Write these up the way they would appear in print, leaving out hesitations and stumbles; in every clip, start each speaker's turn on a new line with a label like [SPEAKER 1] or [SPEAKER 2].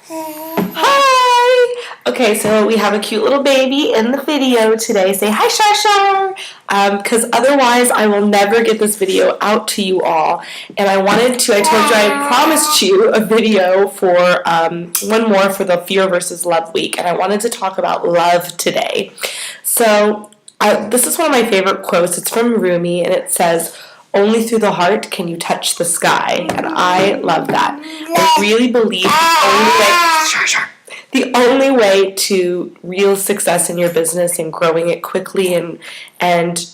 [SPEAKER 1] Hi! Okay, so we have a cute little baby in the video today. Say hi, Shar. Because otherwise I will never get this video out to you all. And I told you I promised you a video for one more for the Fear versus Love Week. And I wanted to talk about love today. So this is one of my favorite quotes. It's from Rumi, and it says, "Only through the heart can you touch the sky." And I love that. I really believe the only way to real success in your business and growing it quickly and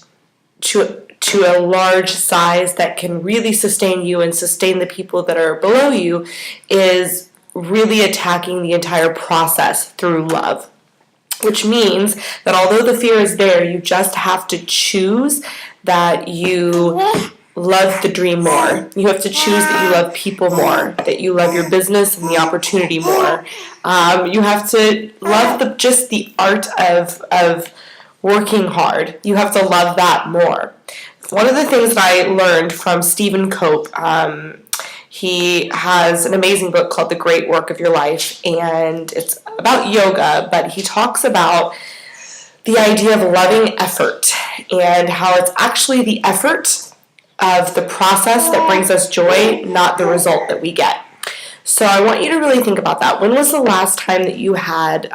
[SPEAKER 1] to a large size that can really sustain you and sustain the people that are below you is really attacking the entire process through love. Which means that although the fear is there, you just have to choose that you love the dream more. You have to choose that you love people more, that you love your business and the opportunity more. You have to love just the art of working hard. You have to love that more. One of the things that I learned from Stephen Cope, he has an amazing book called The Great Work of Your Life, and it's about yoga, but he talks about the idea of loving effort and how it's actually the effort of the process that brings us joy, not the result that we get. So I want you to really think about that. When was the last time that you had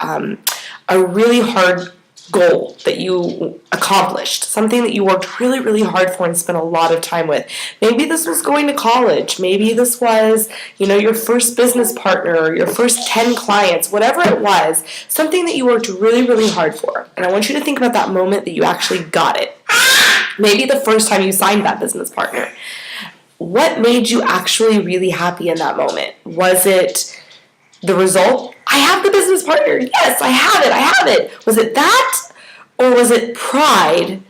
[SPEAKER 1] a really hard goal that you accomplished, something that you worked really, really hard for and spent a lot of time with? Maybe this was going to college. Maybe this was, your first business partner or your first 10 clients, whatever it was, something that you worked really, really hard for. And I want you to think about that moment that you actually got it. Maybe the first time you signed that business partner. What made you actually really happy in that moment? Was it the result? I have the business partner. Yes, I have it. Was it that? Or was it pride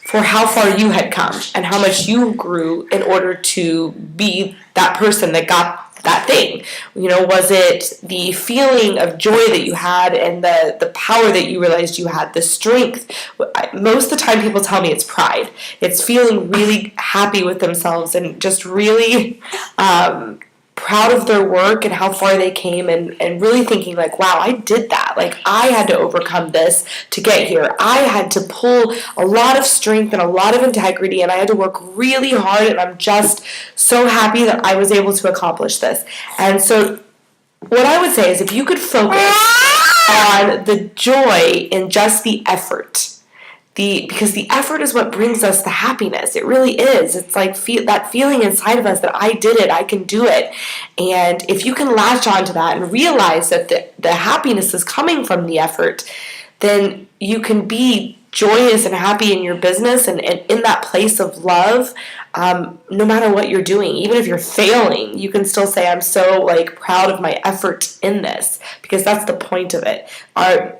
[SPEAKER 1] for how far you had come and how much you grew in order to be that person that got that thing? Was it the feeling of joy that you had and the power that you realized you had, the strength? Most of the time people tell me it's pride. It's feeling really happy with themselves and just really proud of their work and how far they came and really thinking like, wow, I did that. Like, I had to overcome this to get here. I had to pull a lot of strength and a lot of integrity, and I had to work really hard, and I'm just so happy that I was able to accomplish this. And so what I would say is if you could focus on the joy in just the effort, because the effort is what brings us the happiness. It really is. It's like that feeling inside of us that I did it, I can do it. And if you can latch onto that and realize that the happiness is coming from the effort, then you can be joyous and happy in your business and in that place of love, no matter what you're doing. Even if you're failing, you can still say, I'm so proud of my effort in this, because that's the point of it.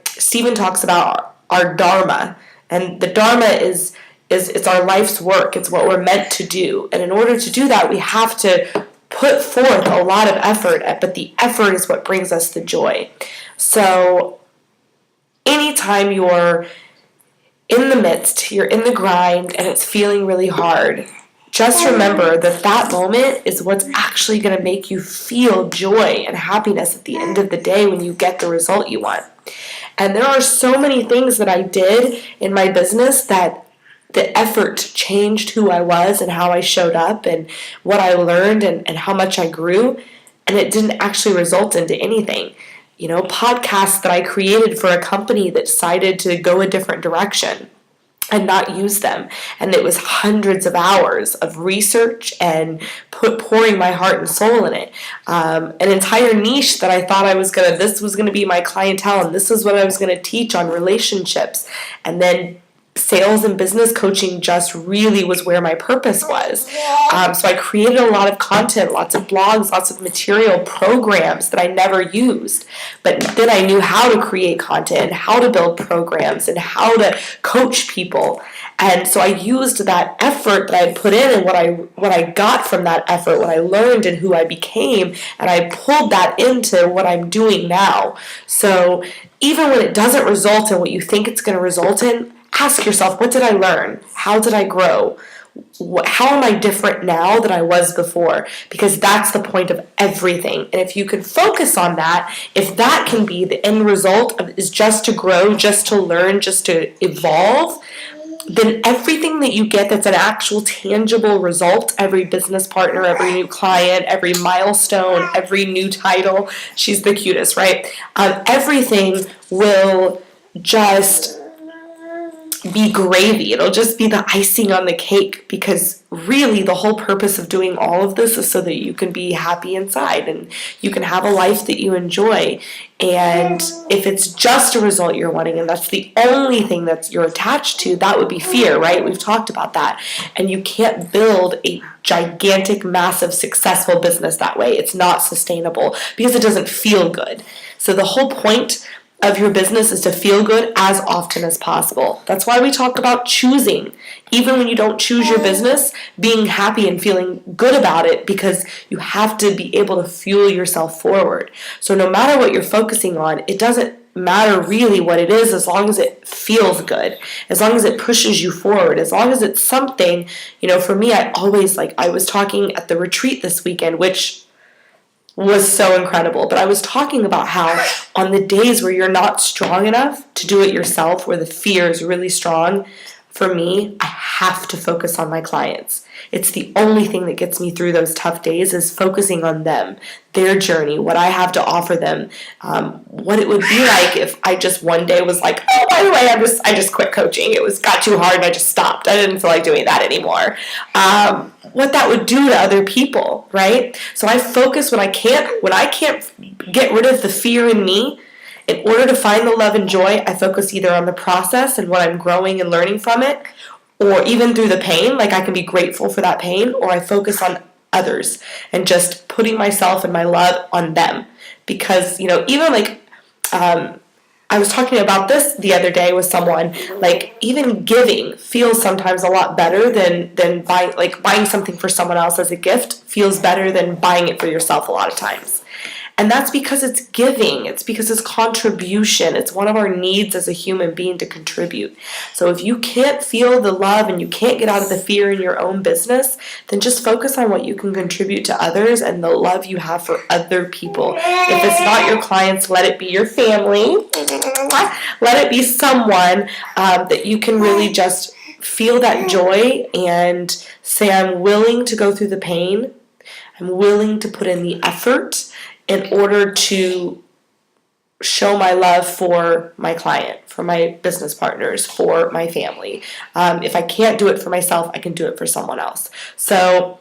[SPEAKER 1] Stephen talks about our dharma. And the dharma is it's our life's work. It's what we're meant to do. And in order to do that, we have to put forth a lot of effort, but the effort is what brings us the joy. So anytime you're in the midst, you're in the grind, and it's feeling really hard, just remember that moment is what's actually going to make you feel joy and happiness at the end of the day when you get the result you want. And there are so many things that I did in my business that the effort changed who I was and how I showed up and what I learned and how much I grew. And it didn't actually result into anything. Podcasts that I created for a company that decided to go a different direction and not use them. And it was hundreds of hours of research and pouring my heart and soul in it. An entire niche that I thought this was going to be my clientele, and this is what I was going to teach on relationships. And then sales and business coaching just really was where my purpose was. So I created a lot of content, lots of blogs, lots of material, programs that I never used. But then I knew how to create content and how to build programs and how to coach people. And so I used that effort that I had put in and what I got from that effort, what I learned and who I became, and I pulled that into what I'm doing now. So even when it doesn't result in what you think it's going to result in, ask yourself, what did I learn? How did I grow? how am I different now than I was before? Because that's the point of everything. And if you can focus on that, if that can be the end result of, is just to grow, just to learn, just to evolve, then everything that you get that's an actual tangible result, every business partner, every new client, every milestone, every new title, she's the cutest, right? Everything will just be gravy. It'll just be the icing on the cake, because really the whole purpose of doing all of this is so that you can be happy inside and you can have a life that you enjoy. And if it's just a result you're wanting and that's the only thing that you're attached to, that would be fear, right? We've talked about that. And you can't build a gigantic, massive, successful business that way. It's not sustainable because it doesn't feel good. So the whole point of your business is to feel good as often as possible. That's why we talk about choosing. Even when you don't choose your business, being happy and feeling good about it, because you have to be able to fuel yourself forward. So no matter what you're focusing on, it doesn't matter really what it is, as long as it feels good, as long as it pushes you forward, as long as it's something, for me, I was talking at the retreat this weekend, which was so incredible. But I was talking about how on the days where you're not strong enough to do it yourself, where the fear is really strong, for me, I have to focus on my clients. It's the only thing that gets me through those tough days, is focusing on them, their journey, what I have to offer them, what it would be like if I just one day was like, oh, by the way, I just quit coaching. It got too hard and I just stopped. I didn't feel like doing that anymore. What that would do to other people, right? So I focus when I can't get rid of the fear in me. In order to find the love and joy, I focus either on the process and what I'm growing and learning from it, or even through the pain, like I can be grateful for that pain, or I focus on others and just putting myself and my love on them. Because, even I was talking about this the other day with someone, like even giving feels sometimes a lot better than buying something for someone else as a gift feels better than buying it for yourself a lot of times. And that's because it's giving. It's because it's contribution. It's one of our needs as a human being to contribute. So if you can't feel the love and you can't get out of the fear in your own business, then just focus on what you can contribute to others and the love you have for other people. If it's not your clients, let it be your family. Let it be someone that you can really just feel that joy and say, I'm willing to go through the pain. I'm willing to put in the effort in order to show my love for my client, for my business partners, for my family. If I can't do it for myself, I can do it for someone else. So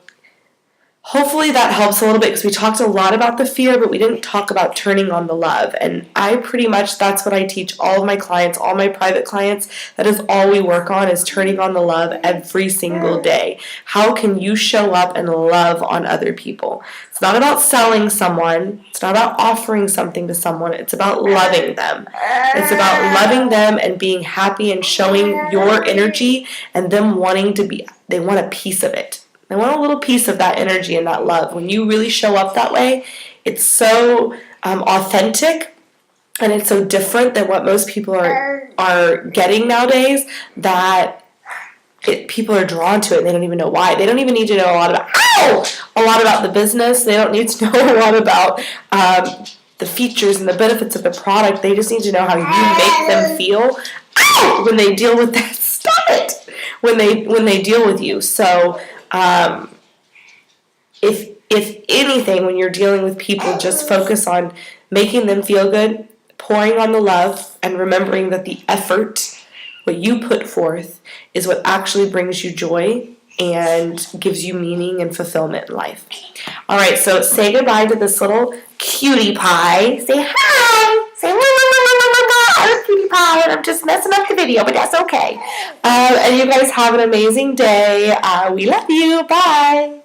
[SPEAKER 1] hopefully that helps a little bit, because we talked a lot about the fear, but we didn't talk about turning on the love. And that's what I teach all of my clients, all my private clients. That is all we work on, is turning on the love every single day. How can you show up and love on other people? It's not about selling someone. It's not about offering something to someone. It's about loving them. It's about loving them and being happy and showing your energy, and them they want a piece of it. They want a little piece of that energy and that love. When you really show up that way, it's so authentic, and it's so different than what most people are getting nowadays, that people are drawn to it and they don't even know why. They don't even need to know a lot about the business. They don't need to know a lot about the features and the benefits of the product. They just need to know how you make them feel when they deal with that. Stop it! When they deal with you. So if anything, when you're dealing with people, just focus on making them feel good, pouring on the love, and remembering that the effort, what you put forth, is what actually brings you joy and gives you meaning and fulfillment in life. All right, so say goodbye to this little cutie pie. Say hi. Say I'm a cutie pie, and I'm just messing up the video, but that's okay. And you guys have an amazing day. We love you. Bye.